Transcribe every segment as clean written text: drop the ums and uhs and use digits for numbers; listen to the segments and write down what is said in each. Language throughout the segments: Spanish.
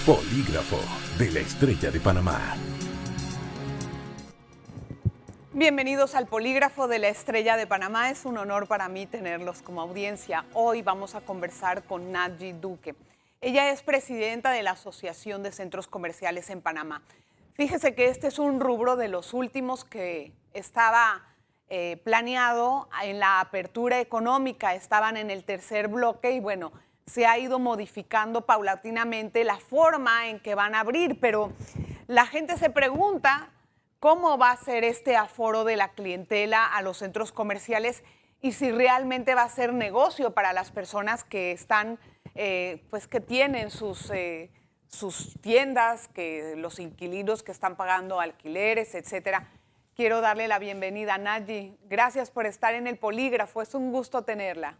Polígrafo de la Estrella de Panamá. Bienvenidos al Polígrafo de la Estrella de Panamá. Es un honor para mí tenerlos como audiencia. Hoy vamos a conversar con Nadji Duque. Ella es presidenta de la Asociación de Centros Comerciales en Panamá. Fíjese que este es un rubro de los últimos que estaba planeado en la apertura económica. Estaban en el tercer bloque y bueno, se ha ido modificando paulatinamente la forma en que van a abrir, pero la gente se pregunta cómo va a ser este aforo de la clientela a los centros comerciales y si realmente va a ser negocio para las personas que están, pues que tienen sus tiendas, que los inquilinos que están pagando alquileres, etcétera. Quiero darle la bienvenida a Nadji. Gracias por estar en el Polígrafo. Es un gusto tenerla.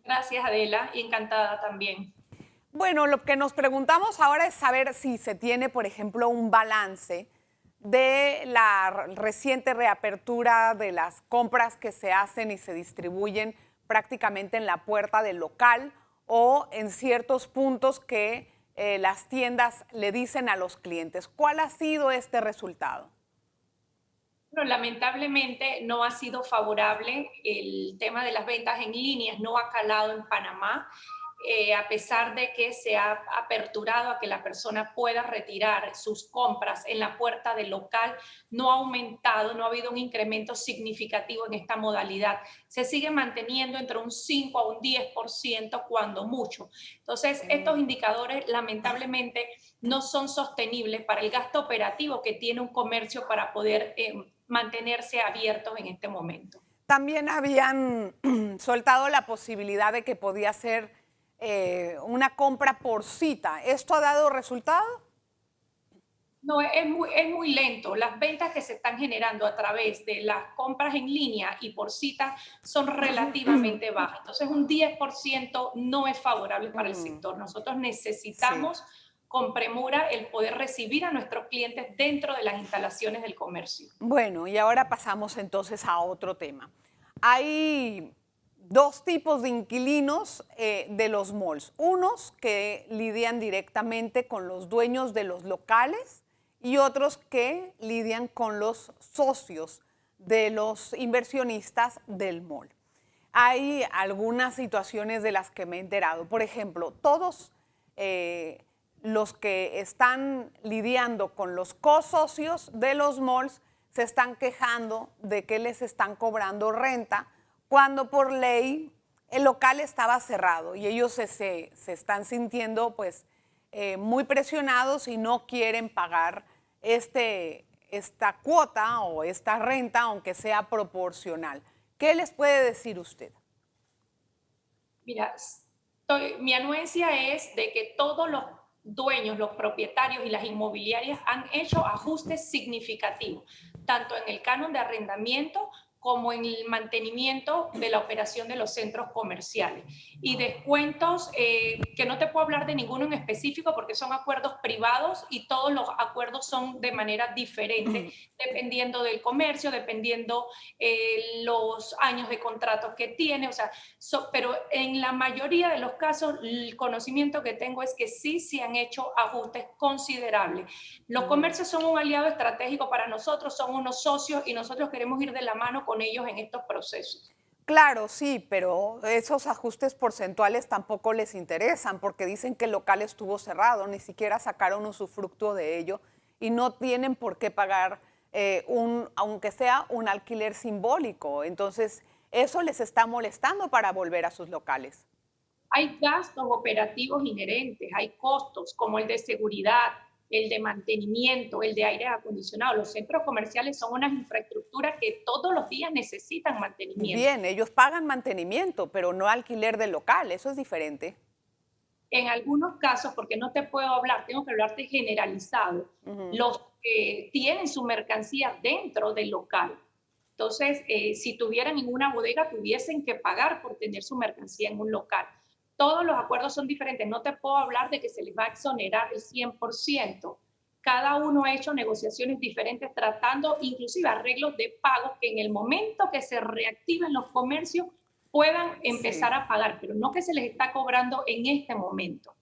Gracias, Adela, y encantada también. Bueno, lo que nos preguntamos ahora es saber si se tiene, por ejemplo, un balance de la reciente reapertura de las compras que se hacen y se distribuyen prácticamente en la puerta del local o en ciertos puntos que las tiendas le dicen a los clientes. ¿Cuál ha sido este resultado? Bueno, lamentablemente no ha sido favorable. El tema de las ventas en líneas no ha calado en Panamá, a pesar de que se ha aperturado a que la persona pueda retirar sus compras en la puerta del local. No ha aumentado, no ha habido un incremento significativo en esta modalidad. Se sigue manteniendo entre un 5 a un 10% cuando mucho. Entonces, estos indicadores lamentablemente no son sostenibles para el gasto operativo que tiene un comercio para poder mantenerse abiertos en este momento. También habían soltado la posibilidad de que podía ser una compra por cita. ¿Esto ha dado resultado? No, es muy lento. Las ventas que se están generando a través de las compras en línea y por cita son relativamente bajas. Entonces, un 10% no es favorable para el sector. Nosotros necesitamos con premura el poder recibir a nuestros clientes dentro de las instalaciones del comercio. Bueno, y ahora pasamos entonces a otro tema. Hay dos tipos de inquilinos de los malls. Unos que lidian directamente con los dueños de los locales y otros que lidian con los socios de los inversionistas del mall. Hay algunas situaciones de las que me he enterado. Por ejemplo, todos los que están lidiando con los co-socios de los malls se están quejando de que les están cobrando renta cuando por ley el local estaba cerrado y ellos se están sintiendo pues muy presionados y no quieren pagar esta cuota o esta renta, aunque sea proporcional. ¿Qué les puede decir usted? Mira, mi anuencia es de que todos los dueños, los propietarios y las inmobiliarias han hecho ajustes significativos, tanto en el canon de arrendamiento como en el mantenimiento de la operación de los centros comerciales. Y descuentos que no te puedo hablar de ninguno en específico porque son acuerdos privados y todos los acuerdos son de manera diferente, dependiendo del comercio, dependiendo los años de contratos que tiene. O sea, pero en la mayoría de los casos, el conocimiento que tengo es que sí se han hecho ajustes considerables. Los comercios son un aliado estratégico para nosotros, son unos socios y nosotros queremos ir de la mano con ellos en estos procesos. Claro, sí, pero esos ajustes porcentuales tampoco les interesan porque dicen que el local estuvo cerrado, ni siquiera sacaron usufructo de ello y no tienen por qué pagar aunque sea un alquiler simbólico. Entonces, eso les está molestando para volver a sus locales. Hay gastos operativos inherentes, hay costos como el de seguridad, el de mantenimiento, el de aire acondicionado. Los centros comerciales son unas infraestructuras que todos los días necesitan mantenimiento. Bien, ellos pagan mantenimiento, pero no alquiler del local, eso es diferente. En algunos casos, porque no te puedo hablar, tengo que hablarte generalizado, los que tienen su mercancía dentro del local. Entonces, si tuvieran en una bodega, tuviesen que pagar por tener su mercancía en un local. Todos los acuerdos son diferentes. No te puedo hablar de que se les va a exonerar el 100%. Cada uno ha hecho negociaciones diferentes, tratando inclusive arreglos de pago que en el momento que se reactiven los comercios puedan empezar a pagar, pero no que se les está cobrando en este momento.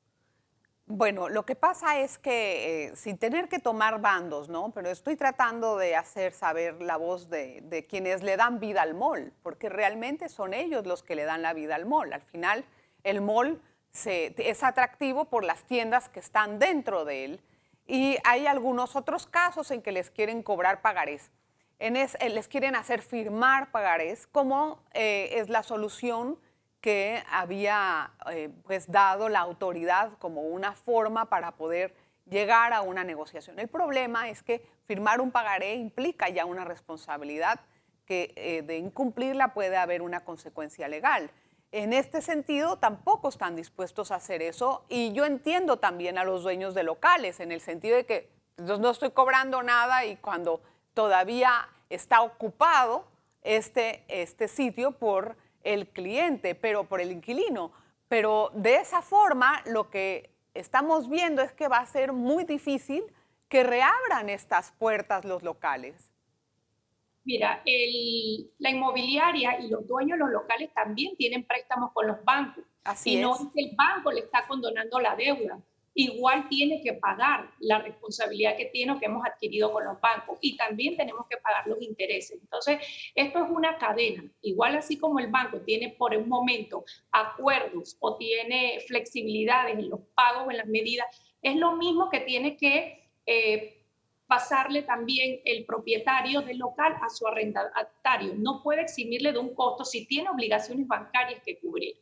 Bueno, lo que pasa es que sin tener que tomar bandos, ¿no? Pero estoy tratando de hacer saber la voz de quienes le dan vida al mall, porque realmente son ellos los que le dan la vida al mall. Al final, el mall es atractivo por las tiendas que están dentro de él y hay algunos otros casos en que les quieren cobrar pagarés. Les quieren hacer firmar pagarés, como es la solución que había pues dado la autoridad como una forma para poder llegar a una negociación. El problema es que firmar un pagaré implica ya una responsabilidad que de incumplirla puede haber una consecuencia legal. En este sentido, tampoco están dispuestos a hacer eso y yo entiendo también a los dueños de locales en el sentido de que no estoy cobrando nada y cuando todavía está ocupado este sitio por el cliente, pero por el inquilino. Pero de esa forma lo que estamos viendo es que va a ser muy difícil que reabran estas puertas los locales. Mira, la inmobiliaria y los dueños de los locales también tienen préstamos con los bancos. Así Y no es. es que el banco le está condonando la deuda. Igual tiene que pagar la responsabilidad que tiene o que hemos adquirido con los bancos. Y también tenemos que pagar los intereses. Entonces, esto es una cadena. Igual así como el banco tiene por un momento acuerdos o tiene flexibilidades en los pagos o en las medidas, es lo mismo que tiene que pasarle también el propietario del local a su arrendatario. No puede eximirle de un costo si tiene obligaciones bancarias que cubrir.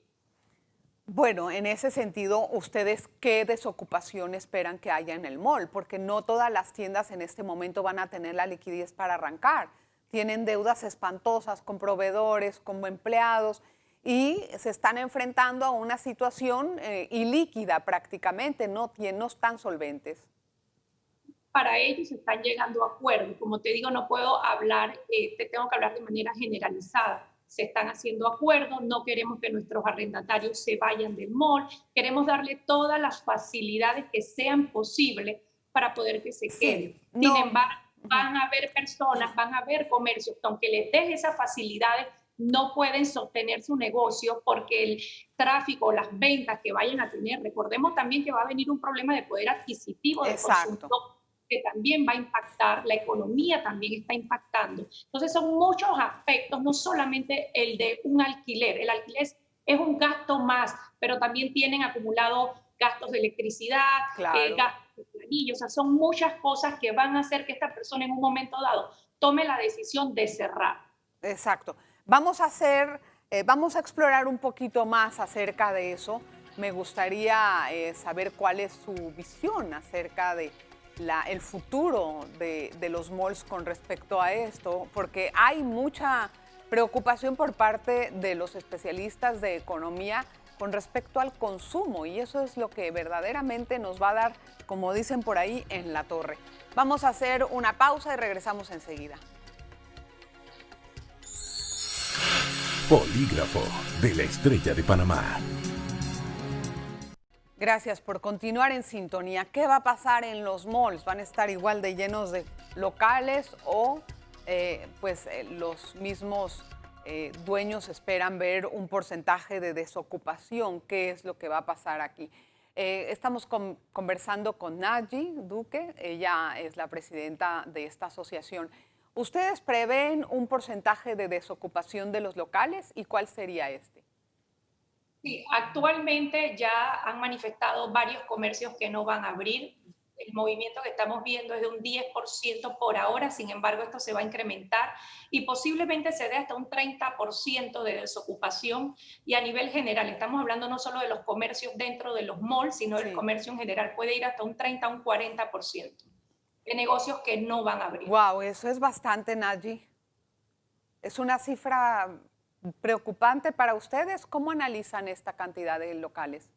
Bueno, en ese sentido, ¿ustedes qué desocupación esperan que haya en el mall? Porque no todas las tiendas en este momento van a tener la liquidez para arrancar. Tienen deudas espantosas con proveedores, con empleados y se están enfrentando a una situación ilíquida prácticamente, no están solventes. Para ellos están llegando a acuerdos. Como te digo, no puedo hablar, te tengo que hablar de manera generalizada. Se están haciendo acuerdos, no queremos que nuestros arrendatarios se vayan del mall, queremos darle todas las facilidades que sean posibles para poder que se queden. Sí, Sin no. embargo, van a haber personas, van a haber comercios que aunque les des esas facilidades, no pueden sostener su negocio porque el tráfico, las ventas que vayan a tener, recordemos también que va a venir un problema de poder adquisitivo del Exacto. consumidor que también va a impactar, la economía también está impactando. Entonces son muchos aspectos, no solamente el de un alquiler. El alquiler es un gasto más, pero también tienen acumulado gastos de electricidad, Claro. gastos de planillo, o sea, son muchas cosas que van a hacer que esta persona en un momento dado tome la decisión de cerrar. Exacto. Vamos a explorar un poquito más acerca de eso. Me gustaría saber cuál es su visión acerca de el futuro de los malls con respecto a esto, porque hay mucha preocupación por parte de los especialistas de economía con respecto al consumo y eso es lo que verdaderamente nos va a dar, como dicen por ahí, en la torre. Vamos a hacer una pausa y regresamos enseguida. Polígrafo de la Estrella de Panamá. Gracias por continuar en sintonía. ¿Qué va a pasar en los malls? ¿Van a estar igual de llenos de locales o los mismos dueños esperan ver un porcentaje de desocupación? ¿Qué es lo que va a pasar aquí? Estamos conversando con Nadji Duque, ella es la presidenta de esta asociación. ¿Ustedes prevén un porcentaje de desocupación de los locales y cuál sería este? Sí, actualmente ya han manifestado varios comercios que no van a abrir. El movimiento que estamos viendo es de un 10% por ahora, sin embargo, esto se va a incrementar y posiblemente se dé hasta un 30% de desocupación. Y a nivel general, estamos hablando no solo de los comercios dentro de los malls, sino del comercio en general. Puede ir hasta un 30 a un 40% de negocios que no van a abrir. Wow, eso es bastante, Nadji. Es una cifra preocupante para ustedes. ¿Cómo analizan esta cantidad de locales?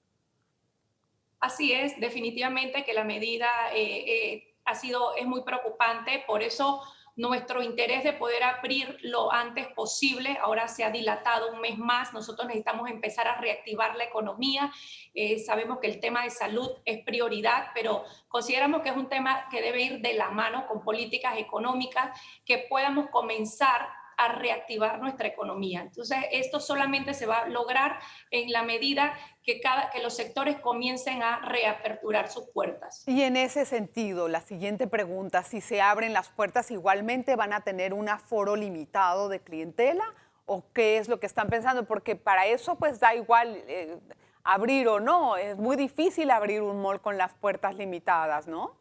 Así es, definitivamente que la medida es muy preocupante, por eso nuestro interés de poder abrir lo antes posible ahora se ha dilatado un mes más. Nosotros necesitamos empezar a reactivar la economía. Sabemos que el tema de salud es prioridad, pero consideramos que es un tema que debe ir de la mano con políticas económicas que podamos comenzar a reactivar nuestra economía. Entonces, esto solamente se va a lograr en la medida que los sectores comiencen a reaperturar sus puertas. Y en ese sentido, la siguiente pregunta, si se abren las puertas, ¿igualmente van a tener un aforo limitado de clientela? ¿O qué es lo que están pensando? Porque para eso pues da igual abrir o no, es muy difícil abrir un mall con las puertas limitadas, ¿no?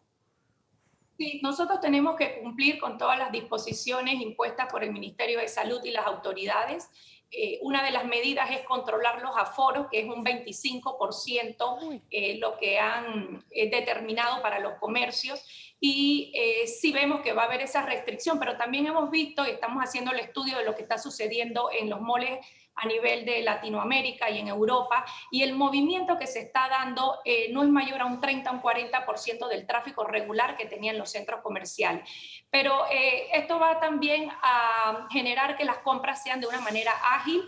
Sí, nosotros tenemos que cumplir con todas las disposiciones impuestas por el Ministerio de Salud y las autoridades. Una de las medidas es controlar los aforos, que es un 25% lo que han determinado para los comercios. Y sí vemos que va a haber esa restricción, pero también hemos visto y estamos haciendo el estudio de lo que está sucediendo en los malls a nivel de Latinoamérica y en Europa, y el movimiento que se está dando no es mayor a un 30 o un 40% del tráfico regular que tenían los centros comerciales. Pero esto va también a generar que las compras sean de una manera ágil.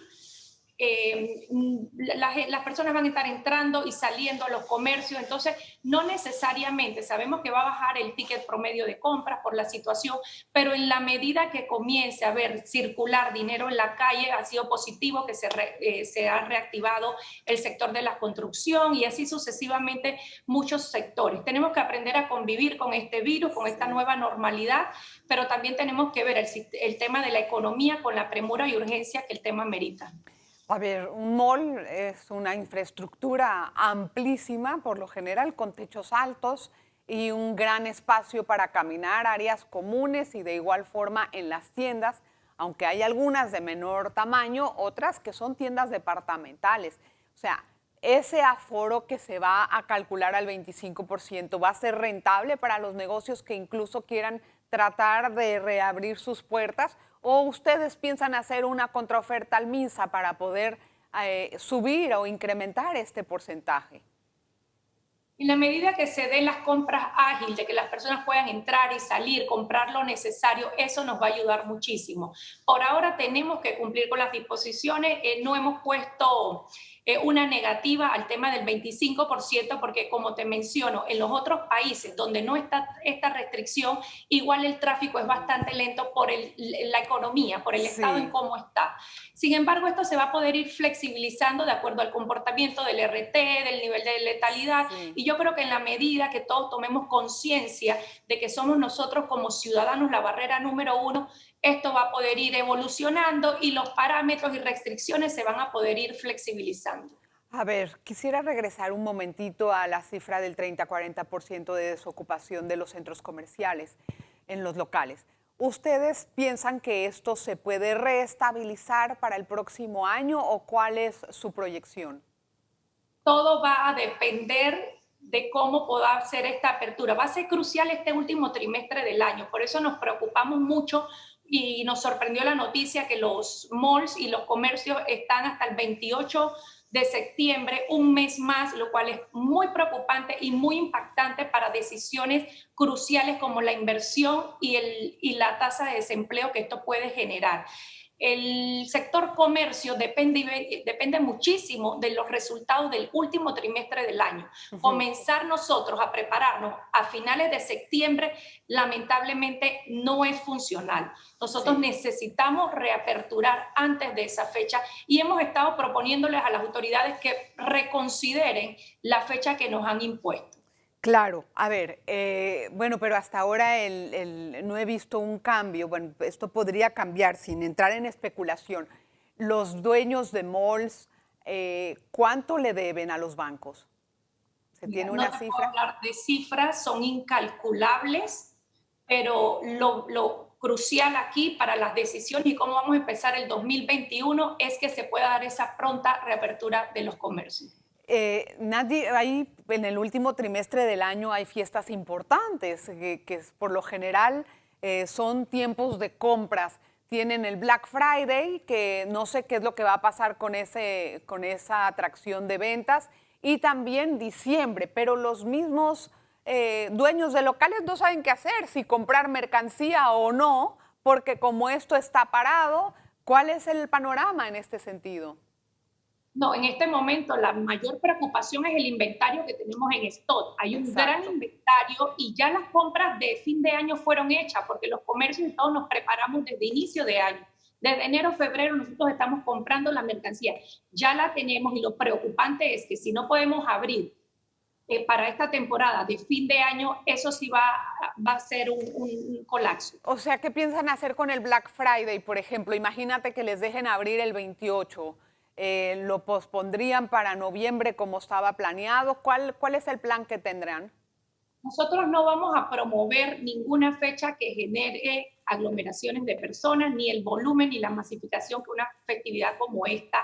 Las personas van a estar entrando y saliendo a los comercios, entonces no necesariamente, sabemos que va a bajar el ticket promedio de compras por la situación, pero en la medida que comience a ver circular dinero en la calle, ha sido positivo que se ha reactivado el sector de la construcción y así sucesivamente muchos sectores. Tenemos que aprender a convivir con este virus, con esta nueva normalidad, pero también tenemos que ver el tema de la economía con la premura y urgencia que el tema merita. A ver, un mall es una infraestructura amplísima, por lo general, con techos altos y un gran espacio para caminar, áreas comunes y de igual forma en las tiendas, aunque hay algunas de menor tamaño, otras que son tiendas departamentales. O sea, ese aforo que se va a calcular al 25% va a ser rentable para los negocios que incluso quieran tratar de reabrir sus puertas, o ustedes piensan hacer una contraoferta al MINSA para poder subir o incrementar este porcentaje. En la medida que se den las compras ágiles, de que las personas puedan entrar y salir, comprar lo necesario, eso nos va a ayudar muchísimo. Por ahora tenemos que cumplir con las disposiciones, no hemos puesto una negativa al tema del 25%, porque como te menciono, en los otros países donde no está esta restricción, igual el tráfico es bastante lento por la economía, por el estado en cómo está. Sin embargo, esto se va a poder ir flexibilizando de acuerdo al comportamiento del RT, del nivel de letalidad, y yo creo que en la medida que todos tomemos conciencia de que somos nosotros como ciudadanos la barrera número uno, esto va a poder ir evolucionando y los parámetros y restricciones se van a poder ir flexibilizando. A ver, quisiera regresar un momentito a la cifra del 30-40% de desocupación de los centros comerciales en los locales. ¿Ustedes piensan que esto se puede reestabilizar para el próximo año o cuál es su proyección? Todo va a depender de cómo pueda ser esta apertura. Va a ser crucial este último trimestre del año, por eso nos preocupamos mucho y nos sorprendió la noticia que los malls y los comercios están hasta el 28 de septiembre, un mes más, lo cual es muy preocupante y muy impactante para decisiones cruciales como la inversión y la tasa de desempleo que esto puede generar. El sector comercio depende muchísimo de los resultados del último trimestre del año. Comenzar nosotros a prepararnos a finales de septiembre, lamentablemente no es funcional. Nosotros necesitamos reaperturar antes de esa fecha y hemos estado proponiéndoles a las autoridades que reconsideren la fecha que nos han impuesto. Claro, a ver, bueno, pero hasta ahora no he visto un cambio. Bueno, esto podría cambiar sin entrar en especulación. Los dueños de malls, ¿cuánto le deben a los bancos? ¿Se tiene una cifra? No puedo hablar de cifras, son incalculables, pero lo crucial aquí para las decisiones y cómo vamos a empezar el 2021 es que se pueda dar esa pronta reapertura de los comercios. Nadie, ahí en el último trimestre del año hay fiestas importantes que por lo general son tiempos de compras. Tienen el Black Friday, que no sé qué es lo que va a pasar con esa atracción de ventas, y también diciembre, pero los mismos dueños de locales no saben qué hacer, si comprar mercancía o no, porque como esto está parado, ¿cuál es el panorama en este sentido? No, en este momento la mayor preocupación es el inventario que tenemos en stock. Hay un gran inventario y ya las compras de fin de año fueron hechas porque los comercios y todos nos preparamos desde inicio de año. Desde enero, febrero nosotros estamos comprando la mercancía. Ya la tenemos y lo preocupante es que si no podemos abrir para esta temporada de fin de año, eso sí va a ser un colapso. O sea, ¿qué piensan hacer con el Black Friday, por ejemplo? Imagínate que les dejen abrir el 28. ¿Lo pospondrían para noviembre como estaba planeado? ¿Cuál es el plan que tendrán? Nosotros no vamos a promover ninguna fecha que genere aglomeraciones de personas, ni el volumen ni la masificación que una festividad como esta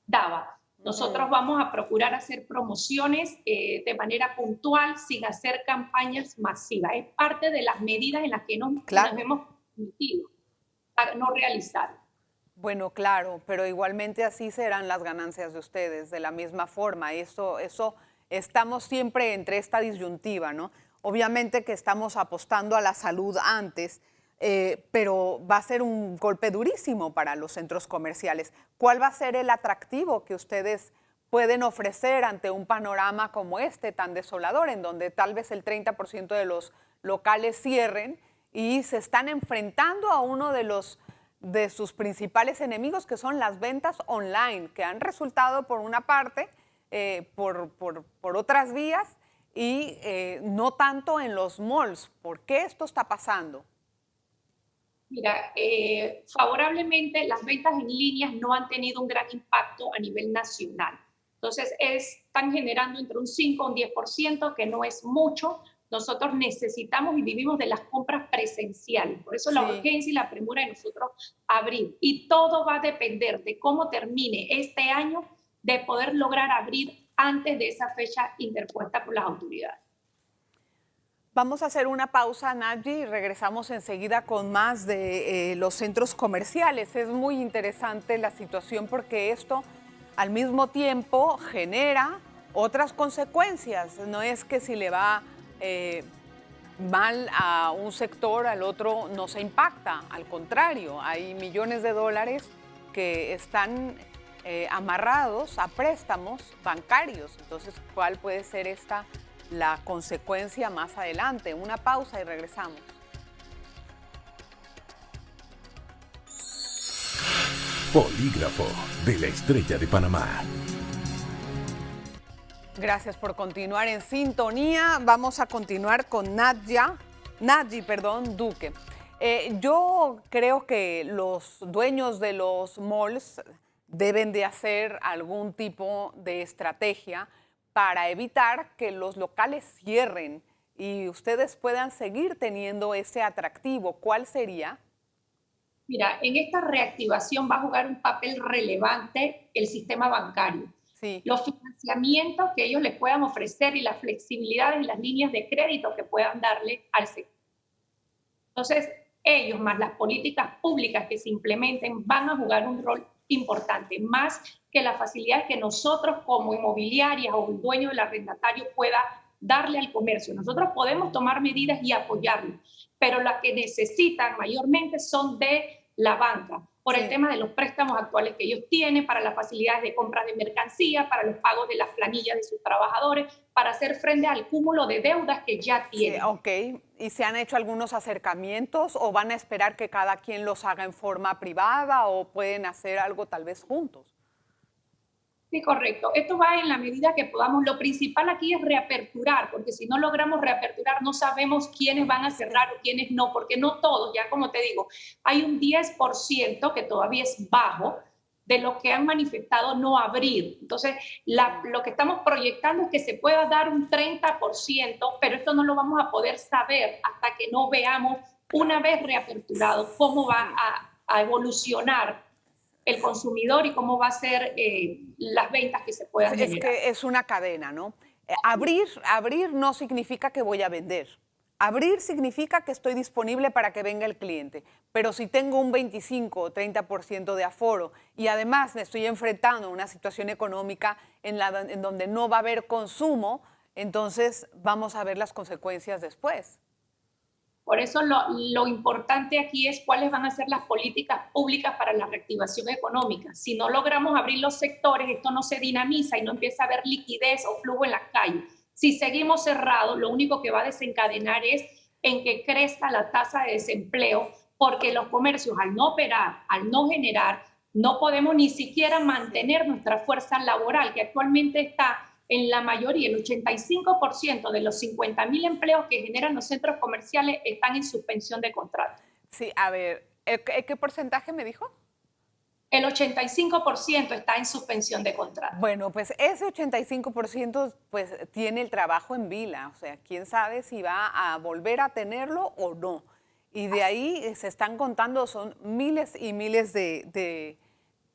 daba. Nosotros vamos a procurar hacer promociones de manera puntual, sin hacer campañas masivas. Es parte de las medidas en las que nos hemos metido para no realizar. Bueno, claro, pero igualmente así serán las ganancias de ustedes, de la misma forma. Eso estamos siempre entre esta disyuntiva, ¿no? Obviamente que estamos apostando a la salud antes, pero va a ser un golpe durísimo para los centros comerciales. ¿Cuál va a ser el atractivo que ustedes pueden ofrecer ante un panorama como este tan desolador, en donde tal vez el 30% de los locales cierren y se están enfrentando a uno de sus principales enemigos, que son las ventas online, que han resultado por una parte por otras vías y no tanto en los malls? ¿Por qué esto está pasando? Mira, favorablemente las ventas en líneas no han tenido un gran impacto a nivel nacional. Entonces, están generando entre un 5 y un 10%, que no es mucho. Nosotros necesitamos y vivimos de las compras presenciales. Por eso la urgencia y la premura de nosotros abrir. Y todo va a depender de cómo termine este año, de poder lograr abrir antes de esa fecha interpuesta por las autoridades. Vamos a hacer una pausa, Nadji, y regresamos enseguida con más de los centros comerciales. Es muy interesante la situación porque esto al mismo tiempo genera otras consecuencias. No es que si le va mal a un sector, al otro no se impacta. Al contrario, hay millones de dólares que están amarrados a préstamos bancarios. Entonces, ¿cuál puede ser la consecuencia más adelante? Una pausa y regresamos. Polígrafo de la Estrella de Panamá. Gracias por continuar en sintonía. Vamos a continuar con Nadji Duque. Yo creo que los dueños de los malls deben de hacer algún tipo de estrategia para evitar que los locales cierren y ustedes puedan seguir teniendo ese atractivo. ¿Cuál sería? Mira, en esta reactivación va a jugar un papel relevante el sistema bancario. Sí. Los financiamientos que ellos les puedan ofrecer y la flexibilidad en las líneas de crédito que puedan darle al sector. Entonces, ellos más las políticas públicas que se implementen van a jugar un rol importante, más que la facilidad que nosotros como inmobiliaria o el dueño del arrendatario pueda darle al comercio. Nosotros podemos tomar medidas y apoyarlo, pero las que necesitan mayormente son de la banca, por el tema de los préstamos actuales que ellos tienen, para las facilidades de compra de mercancía, para los pagos de las planillas de sus trabajadores, para hacer frente al cúmulo de deudas que ya tienen. Sí, ok. ¿Y se han hecho algunos acercamientos o van a esperar que cada quien los haga en forma privada o pueden hacer algo tal vez juntos? Sí, correcto. Esto va en la medida que podamos. Lo principal aquí es reaperturar, porque si no logramos reaperturar, no sabemos quiénes van a cerrar o quiénes no, porque no todos, ya como te digo, hay un 10% que todavía es bajo de los que han manifestado no abrir. Entonces, lo que estamos proyectando es que se pueda dar un 30%, pero esto no lo vamos a poder saber hasta que no veamos, una vez reaperturado, cómo va a evolucionar el consumidor y cómo va a ser las ventas que se puedan generar. Es que es una cadena, ¿no? Abrir no significa que voy a vender. Abrir significa que estoy disponible para que venga el cliente. Pero si tengo un 25 o 30% de aforo y además me estoy enfrentando a una situación económica en donde no va a haber consumo, entonces vamos a ver las consecuencias después. Por eso lo importante aquí es cuáles van a ser las políticas públicas para la reactivación económica. Si no logramos abrir los sectores, esto no se dinamiza y no empieza a haber liquidez o flujo en las calles. Si seguimos cerrados, lo único que va a desencadenar es en que crezca la tasa de desempleo, porque los comercios al no operar, al no generar, no podemos ni siquiera mantener nuestra fuerza laboral, que actualmente está en la mayoría, el 85% de los 50.000 empleos que generan los centros comerciales están en suspensión de contrato. Sí, a ver, ¿qué porcentaje me dijo? El 85% está en suspensión de contrato. Bueno, pues ese 85% pues tiene el trabajo en vila, o sea, quién sabe si va a volver a tenerlo o no. Y de ahí se están contando, son miles y miles de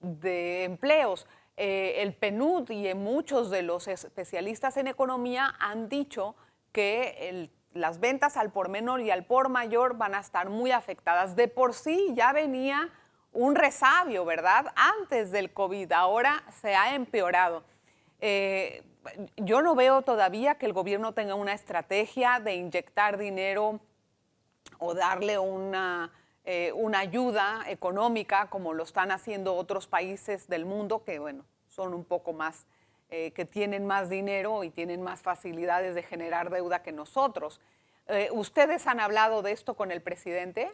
empleos. El PNUD y muchos de los especialistas en economía han dicho que las ventas al por menor y al por mayor van a estar muy afectadas. De por sí ya venía un resabio, ¿verdad? Antes del COVID, ahora se ha empeorado. Yo no veo todavía que el gobierno tenga una estrategia de inyectar dinero o darle una ayuda económica como lo están haciendo otros países del mundo que, bueno, son un poco más, que tienen más dinero y tienen más facilidades de generar deuda que nosotros. ¿Ustedes han hablado de esto con el presidente?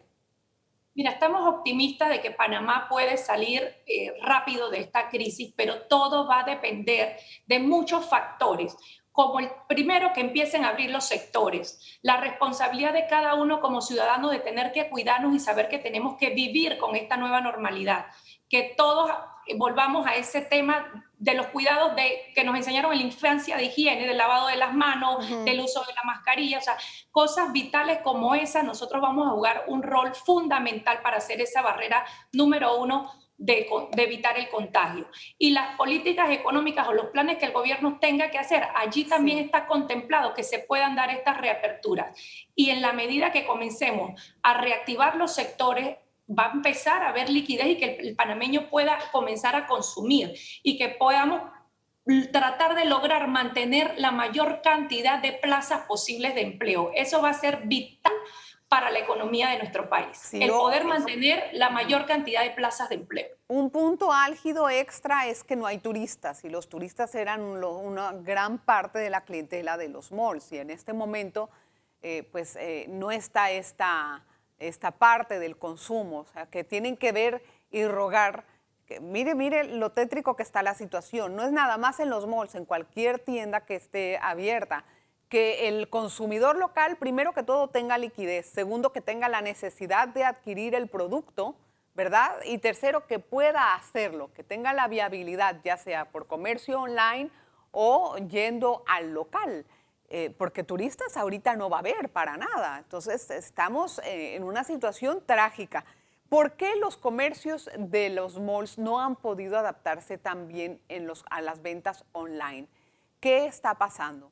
Mira, estamos optimistas de que Panamá puede salir rápido de esta crisis, pero todo va a depender de muchos factores, como el primero, que empiecen a abrir los sectores, la responsabilidad de cada uno como ciudadano de tener que cuidarnos y saber que tenemos que vivir con esta nueva normalidad, que todos volvamos a ese tema de los cuidados que nos enseñaron en la infancia, de higiene, del lavado de las manos, del uso de la mascarilla, o sea, cosas vitales como esas. Nosotros vamos a jugar un rol fundamental para hacer esa barrera número uno de evitar el contagio. Y las políticas económicas o los planes que el gobierno tenga que hacer, allí también está contemplado que se puedan dar estas reaperturas. Y en la medida que comencemos a reactivar los sectores, va a empezar a haber liquidez y que el panameño pueda comenzar a consumir y que podamos tratar de lograr mantener la mayor cantidad de plazas posibles de empleo. Eso va a ser vital para la economía de nuestro país, sí, el poder mantener la mayor cantidad de plazas de empleo. Un punto álgido extra es que no hay turistas y los turistas eran una gran parte de la clientela de los malls y en este momento no está esta parte del consumo, o sea, que tienen que ver y rogar. Que mire lo tétrico que está la situación. No es nada más en los malls, en cualquier tienda que esté abierta. Que el consumidor local, primero que todo, tenga liquidez. Segundo, que tenga la necesidad de adquirir el producto, ¿verdad? Y tercero, que pueda hacerlo, que tenga la viabilidad, ya sea por comercio online o yendo al local. Porque turistas ahorita no va a haber para nada. Entonces, estamos en una situación trágica. ¿Por qué los comercios de los malls no han podido adaptarse tan bien a las ventas online? ¿Qué está pasando?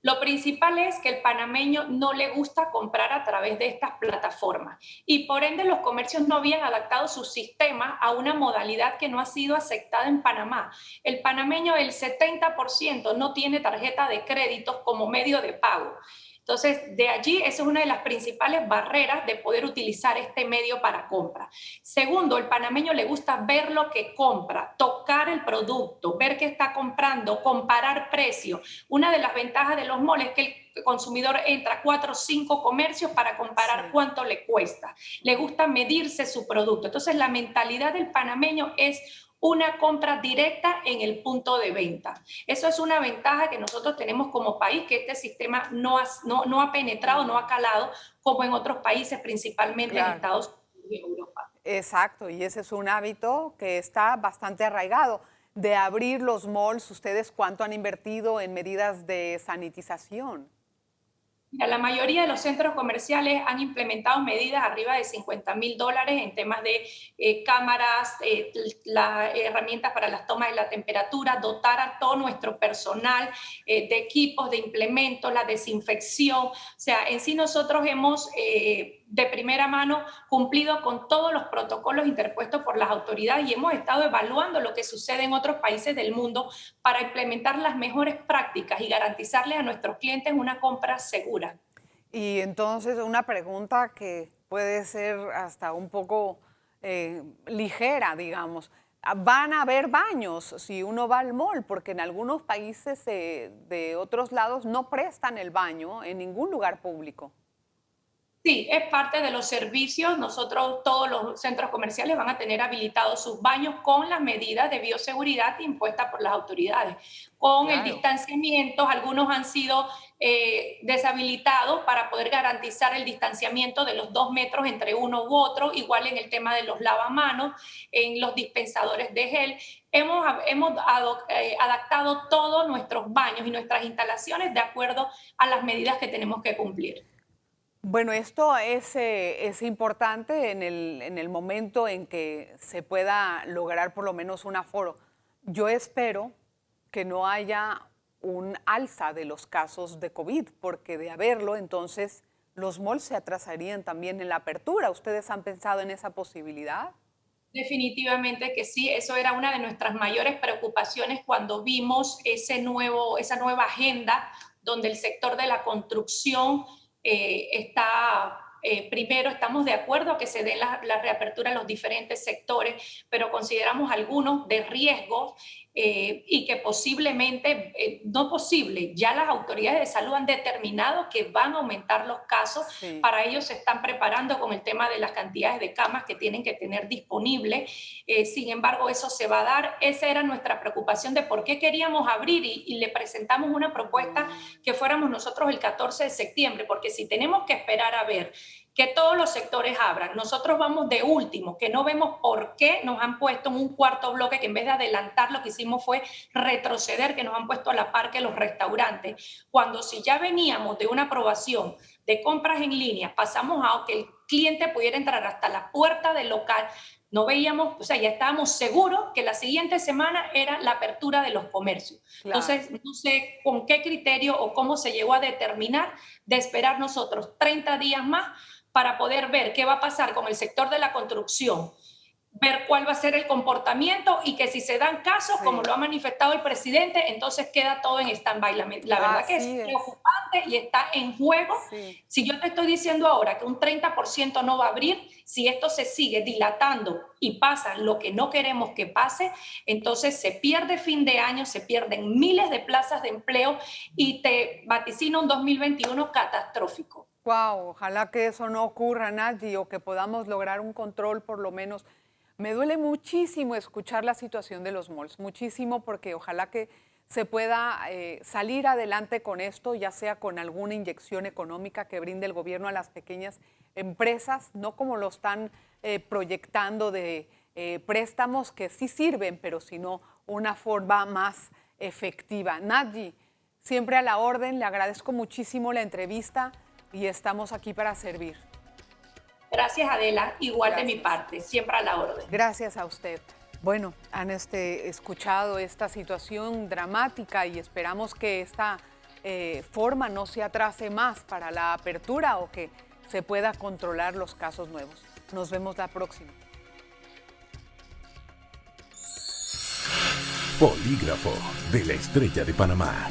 Lo principal es que el panameño no le gusta comprar a través de estas plataformas y por ende los comercios no habían adaptado su sistema a una modalidad que no ha sido aceptada en Panamá. El panameño, el 70% no tiene tarjeta de crédito como medio de pago. Entonces, de allí, esa es una de las principales barreras de poder utilizar este medio para compra. Segundo, el panameño le gusta ver lo que compra, tocar el producto, ver qué está comprando, comparar precios. Una de las ventajas de los malls es que el consumidor entra a 4 o 5 comercios para comparar cuánto le cuesta. Le gusta medirse su producto. Entonces, la mentalidad del panameño es una compra directa en el punto de venta. Eso es una ventaja que nosotros tenemos como país, que este sistema no ha penetrado, no ha calado, como en otros países, principalmente en Estados Unidos y Europa. Exacto, y ese es un hábito que está bastante arraigado. De abrir los malls, ¿ustedes cuánto han invertido en medidas de sanitización? La mayoría de los centros comerciales han implementado medidas arriba de $50.000 en temas de cámaras, las herramientas para las tomas de la temperatura, dotar a todo nuestro personal de equipos, de implementos, la desinfección. O sea, en sí nosotros hemos de primera mano cumplido con todos los protocolos interpuestos por las autoridades y hemos estado evaluando lo que sucede en otros países del mundo para implementar las mejores prácticas y garantizarles a nuestros clientes una compra segura. Y entonces una pregunta que puede ser hasta un poco ligera, digamos. ¿Van a haber baños si uno va al mall? Porque en algunos países de otros lados no prestan el baño en ningún lugar público. Sí, es parte de los servicios. Nosotros, todos los centros comerciales van a tener habilitados sus baños con las medidas de bioseguridad impuestas por las autoridades. Con el Claro. distanciamiento, algunos han sido deshabilitados para poder garantizar el distanciamiento de los 2 metros entre uno u otro, igual en el tema de los lavamanos, en los dispensadores de gel. Hemos adaptado todos nuestros baños y nuestras instalaciones de acuerdo a las medidas que tenemos que cumplir. Bueno, esto es importante en el momento en que se pueda lograr por lo menos un aforo. Yo espero que no haya un alza de los casos de COVID, porque de haberlo, entonces los malls se atrasarían también en la apertura. ¿Ustedes han pensado en esa posibilidad? Definitivamente que sí, eso era una de nuestras mayores preocupaciones cuando vimos esa nueva agenda donde el sector de la construcción primero estamos de acuerdo a que se den la reapertura en los diferentes sectores, pero consideramos algunos de riesgo y que posiblemente, no posible, ya las autoridades de salud han determinado que van a aumentar los casos. Sí. Para ello se están preparando con el tema de las cantidades de camas que tienen que tener disponibles. Sin embargo, eso se va a dar. Esa era nuestra preocupación de por qué queríamos abrir y le presentamos una propuesta que fuéramos nosotros el 14 de septiembre, porque si tenemos que esperar a ver que todos los sectores abran, nosotros vamos de último, que no vemos por qué nos han puesto en un cuarto bloque, que en vez de adelantar lo que hicimos fue retroceder, que nos han puesto a la par que los restaurantes, cuando si ya veníamos de una aprobación de compras en línea, pasamos a que el cliente pudiera entrar hasta la puerta del local, no veíamos, o sea, ya estábamos seguros que la siguiente semana era la apertura de los comercios. Claro. Entonces, no sé con qué criterio o cómo se llegó a determinar de esperar nosotros 30 días más para poder ver qué va a pasar con el sector de la construcción, ver cuál va a ser el comportamiento y que si se dan casos, Sí. como lo ha manifestado el presidente, entonces queda todo en stand-by. La verdad que es Así es. preocupante y está en juego. Sí. Si yo te estoy diciendo ahora que un 30% no va a abrir, si esto se sigue dilatando y pasa lo que no queremos que pase, entonces se pierde fin de año, se pierden miles de plazas de empleo y te vaticina un 2021 catastrófico. Wow, ojalá que eso no ocurra, Nadji, o que podamos lograr un control por lo menos. Me duele muchísimo escuchar la situación de los malls, muchísimo, porque ojalá que se pueda salir adelante con esto, ya sea con alguna inyección económica que brinde el gobierno a las pequeñas empresas, no como lo están proyectando de préstamos que sí sirven, pero sino una forma más efectiva. Nadji, siempre a la orden, le agradezco muchísimo la entrevista y estamos aquí para servir. Gracias, Adela. Igual Gracias. de mi parte, siempre a la orden. Gracias a usted. Bueno, han escuchado esta situación dramática y esperamos que esta forma no se atrase más para la apertura o que se pueda controlar los casos nuevos. Nos vemos la próxima. Polígrafo de la Estrella de Panamá.